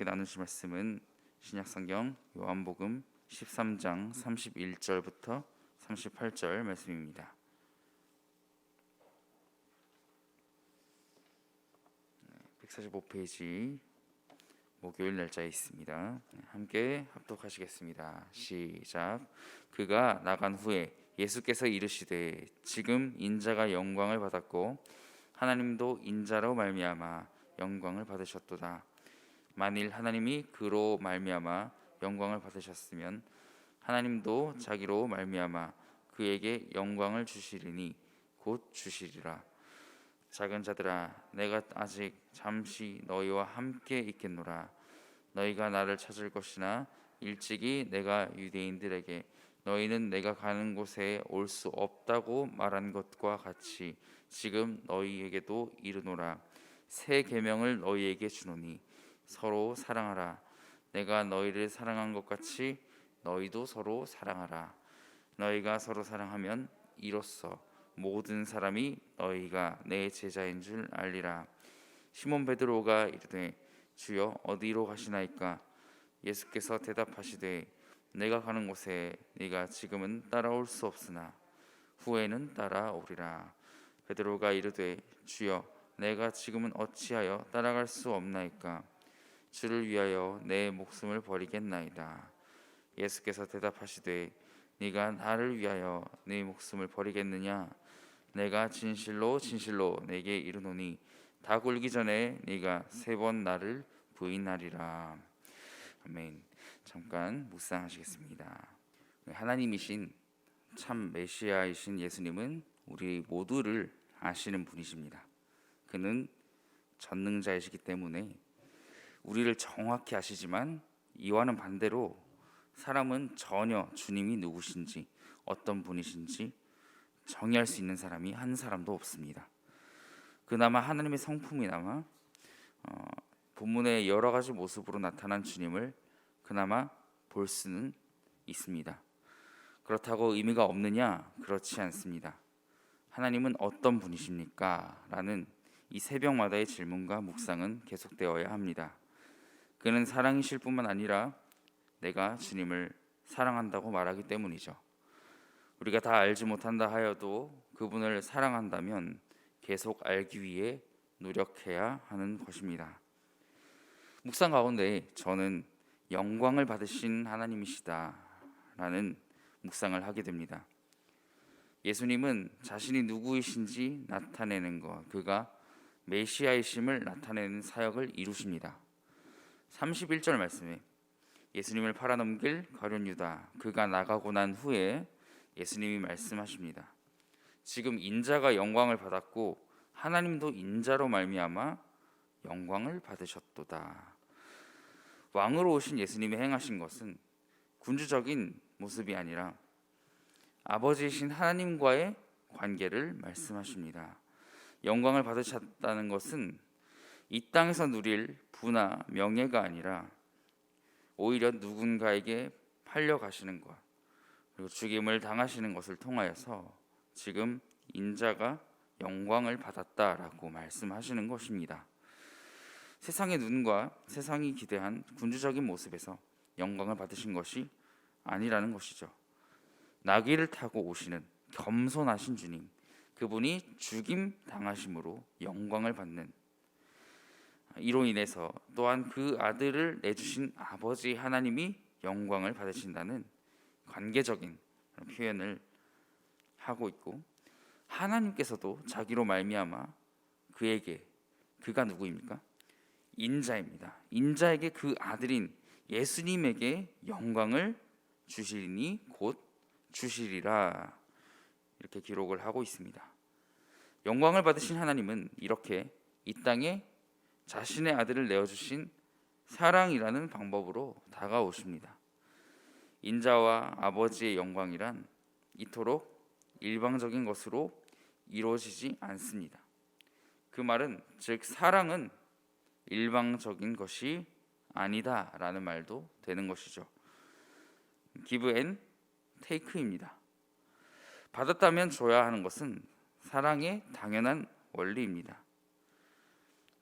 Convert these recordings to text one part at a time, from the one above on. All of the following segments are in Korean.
함께 나누실 말씀은 신약성경 요한복음 13장 31절부터 38절 말씀입니다. 145페이지 목요일 날짜에 있습니다. 함께 합독하시겠습니다. 시작. 그가 나간 후에 예수께서 이르시되 지금 인자가 영광을 받았고 하나님도 인자로 말미암아 영광을 받으셨도다. 만일 하나님이 그로 말미암아 영광을 받으셨으면 하나님도 자기로 말미암아 그에게 영광을 주시리니 곧 주시리라. 작은 자들아, 내가 아직 잠시 너희와 함께 있겠노라. 너희가 나를 찾을 것이나 일찍이 내가 유대인들에게 너희는 내가 가는 곳에 올 수 없다고 말한 것과 같이 지금 너희에게도 이르노라. 새 계명을 너희에게 주노니 서로 사랑하라. 내가 너희를 사랑한 것 같이 너희도 서로 사랑하라. 너희가 서로 사랑하면 이로써 모든 사람이 너희가 내 제자인 줄 알리라. 시몬 베드로가 이르되 주여 어디로 가시나이까? 예수께서 대답하시되 내가 가는 곳에 네가 지금은 따라올 수 없으나 후에는 따라오리라. 베드로가 이르되 주여 내가 지금은 어찌하여 따라갈 수 없나이까? 주를 위하여 내 목숨을 버리겠나이다. 예수께서 대답하시되 네가 나를 위하여 네 목숨을 버리겠느냐? 내가 진실로 진실로 내게 이르노니 다 굴기 전에 네가 3번 나를 부인하리라. 아멘. 잠깐 묵상하시겠습니다. 하나님이신 참 메시아이신 예수님은 우리 모두를 아시는 분이십니다. 그는 전능자이시기 때문에 우리를 정확히 아시지만 이와는 반대로 사람은 전혀 주님이 누구신지 어떤 분이신지 정의할 수 있는 사람이 한 사람도 없습니다. 그나마 하나님의 성품이나마 본문의 여러 가지 모습으로 나타난 주님을 그나마 볼 수는 있습니다. 그렇다고 의미가 없느냐? 그렇지 않습니다. 하나님은 어떤 분이십니까? 라는 이 새벽마다의 질문과 묵상은 계속되어야 합니다. 그는 사랑이실 뿐만 아니라 내가 주님을 사랑한다고 말하기 때문이죠. 우리가 다 알지 못한다 하여도 그분을 사랑한다면 계속 알기 위해 노력해야 하는 것입니다. 묵상 가운데 저는 영광을 받으신 하나님이시다라는 묵상을 하게 됩니다. 예수님은 자신이 누구이신지 나타내는 것, 그가 메시아이심을 나타내는 사역을 이루십니다. 31절 말씀에 예수님을 팔아넘길 가룟 유다, 그가 나가고 난 후에 예수님이 말씀하십니다. 지금 인자가 영광을 받았고 하나님도 인자로 말미암아 영광을 받으셨도다. 왕으로 오신 예수님이 행하신 것은 군주적인 모습이 아니라 아버지이신 하나님과의 관계를 말씀하십니다. 영광을 받으셨다는 것은 이 땅에서 누릴 부나 명예가 아니라 오히려 누군가에게 팔려가시는 것, 그리고 죽임을 당하시는 것을 통하여서 지금 인자가 영광을 받았다라고 말씀하시는 것입니다. 세상의 눈과 세상이 기대한 군주적인 모습에서 영광을 받으신 것이 아니라는 것이죠. 나귀를 타고 오시는 겸손하신 주님, 그분이 죽임 당하심으로 영광을 받는, 이로 인해서 또한 그 아들을 내주신 아버지 하나님이 영광을 받으신다는 관계적인 표현을 하고 있고, 하나님께서도 자기로 말미암아 그에게, 그가 누구입니까? 인자입니다. 인자에게 그 아들인 예수님에게 영광을 주시리니 곧 주시리라, 이렇게 기록을 하고 있습니다. 영광을 받으신 하나님은 이렇게 이 땅에 자신의 아들을 내어주신 사랑이라는 방법으로 다가오십니다. 인자와 아버지의 영광이란 이토록 일방적인 것으로 이루어지지 않습니다. 그 말은 즉 사랑은 일방적인 것이 아니다라는 말도 되는 것이죠. give and take입니다. 받았다면 줘야 하는 것은 사랑의 당연한 원리입니다.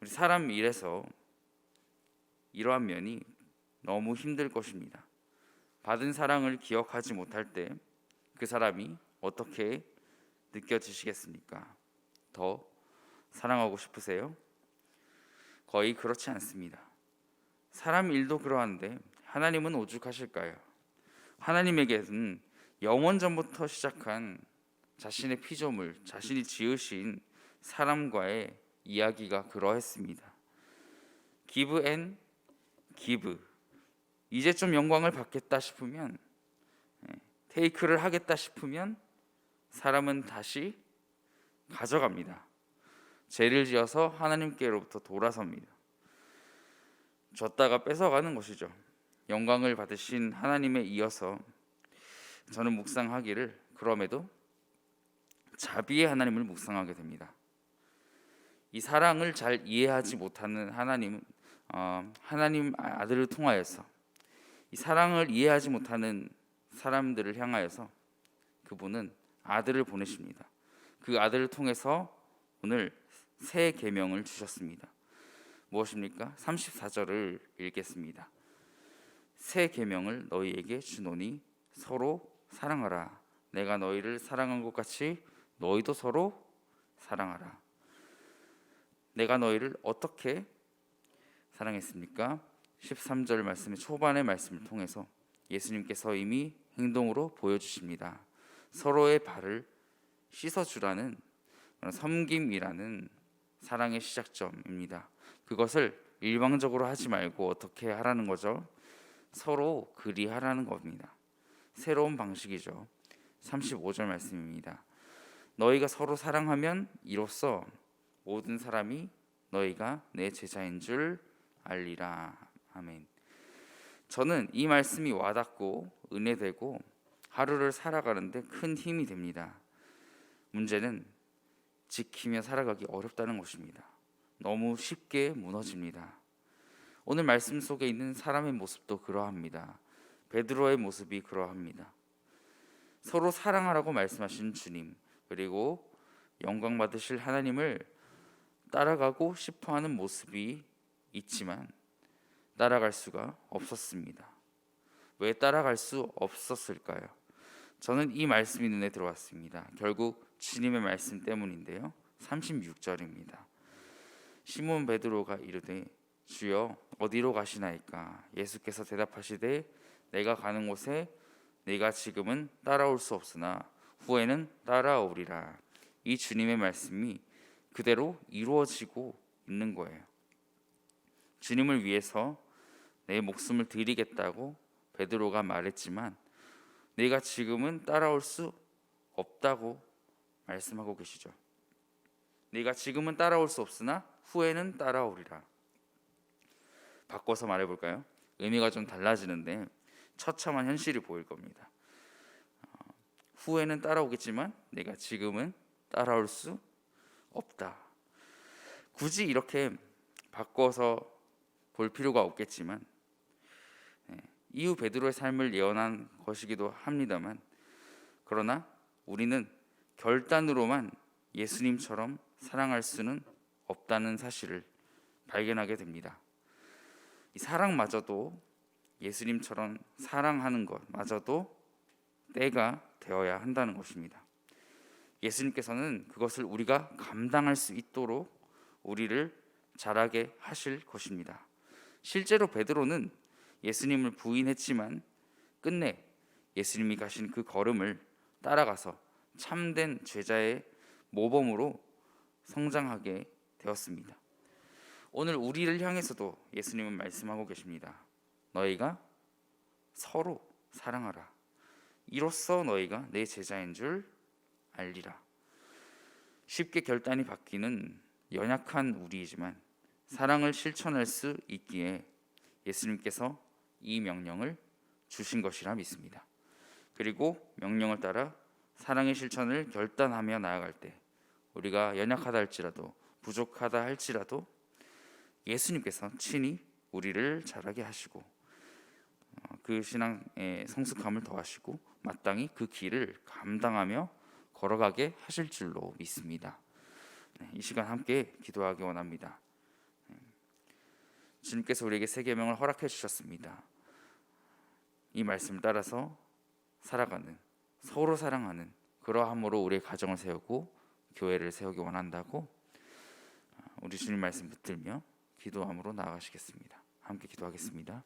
우리 사람 일에서 이러한 면이 너무 힘들 것입니다. 받은 사랑을 기억하지 못할 때 그 사람이 어떻게 느껴지시겠습니까? 더 사랑하고 싶으세요? 거의 그렇지 않습니다. 사람 일도 그러한데 하나님은 오죽하실까요? 하나님에게는 영원 전부터 시작한 자신의 피조물, 자신이 지으신 사람과의 이야기가 그러했습니다. Give and give. 이제 좀 영광을 받겠다 싶으면, 테이크를 하겠다 싶으면 사람은 다시 가져갑니다. 죄를 지어서 하나님께로부터 돌아섭니다. 줬다가 뺏어가는 것이죠. 영광을 받으신 하나님에 이어서 저는 묵상하기를, 그럼에도 자비의 하나님을 묵상하게 됩니다. 이 사랑을 잘 이해하지 못하는 하나님 아들을 통하여서, 이 사랑을 이해하지 못하는 사람들을 향하여서 그분은 아들을 보내십니다. 그 아들을 통해서 오늘 새 계명을 주셨습니다. 무엇입니까? 34절을 읽겠습니다. 새 계명을 너희에게 주노니 서로 사랑하라. 내가 너희를 사랑한 것 같이 너희도 서로 사랑하라. 내가 너희를 어떻게 사랑했습니까? 13절 말씀의 초반의 말씀을 통해서 예수님께서 이미 행동으로 보여주십니다. 서로의 발을 씻어주라는 섬김이라는 사랑의 시작점입니다. 그것을 일방적으로 하지 말고 어떻게 하라는 거죠? 서로 그리하라는 겁니다. 새로운 방식이죠. 35절 말씀입니다. 너희가 서로 사랑하면 이로써 모든 사람이 너희가 내 제자인 줄 알리라. 아멘. 저는 이 말씀이 와닿고 은혜되고 하루를 살아가는데 큰 힘이 됩니다. 문제는 지키며 살아가기 어렵다는 것입니다. 너무 쉽게 무너집니다. 오늘 말씀 속에 있는 사람의 모습도 그러합니다. 베드로의 모습이 그러합니다. 서로 사랑하라고 말씀하신 주님, 그리고 영광 받으실 하나님을 따라가고 싶어하는 모습이 있지만 따라갈 수가 없었습니다. 왜 따라갈 수 없었을까요? 저는 이 말씀이 눈에 들어왔습니다. 결국 주님의 말씀 때문인데요. 36절입니다. 시몬 베드로가 이르되 주여 어디로 가시나이까? 예수께서 대답하시되 내가 가는 곳에 네가 지금은 따라올 수 없으나 후에는 따라오리라. 이 주님의 말씀이 그대로 이루어지고 있는 거예요. 주님을 위해서 내 목숨을 드리겠다고 베드로가 말했지만 네가 지금은 따라올 수 없다고 말씀하고 계시죠. 네가 지금은 따라올 수 없으나 후에는 따라오리라. 바꿔서 말해볼까요? 의미가 좀 달라지는데 처참한 현실이 보일 겁니다. 후에는 따라오겠지만 내가 지금은 따라올 수 없다. 굳이 이렇게 바꿔서 볼 필요가 없겠지만 이후 베드로의 삶을 예언한 것이기도 합니다만, 그러나 우리는 결단으로만 예수님처럼 사랑할 수는 없다는 사실을 발견하게 됩니다. 이 사랑마저도, 예수님처럼 사랑하는 것마저도 때가 되어야 한다는 것입니다. 예수님께서는 그것을 우리가 감당할 수 있도록 우리를 자라게 하실 것입니다. 실제로 베드로는 예수님을 부인했지만 끝내 예수님이 가신 그 걸음을 따라가서 참된 제자의 모범으로 성장하게 되었습니다. 오늘 우리를 향해서도 예수님은 말씀하고 계십니다. 너희가 서로 사랑하라. 이로써 너희가 내 제자인 줄 알리라. 쉽게 결단이 바뀌는 연약한 우리이지만 사랑을 실천할 수 있기에 예수님께서 이 명령을 주신 것이라 믿습니다. 그리고 명령을 따라 사랑의 실천을 결단하며 나아갈 때 우리가 연약하다 할지라도 부족하다 할지라도 예수님께서 친히 우리를 자라게 하시고 그 신앙의 성숙함을 더하시고 마땅히 그 길을 감당하며 걸어가게 하실 줄로 믿습니다. 이 시간 함께 기도하기 원합니다. 주님께서 우리에게 새 계명을 허락해 주셨습니다. 이 말씀을 따라서 살아가는, 서로 사랑하는 그러함으로 우리의 가정을 세우고 교회를 세우기 원한다고 우리 주님 말씀 붙들며 기도함으로 나아가시겠습니다. 함께 기도하겠습니다.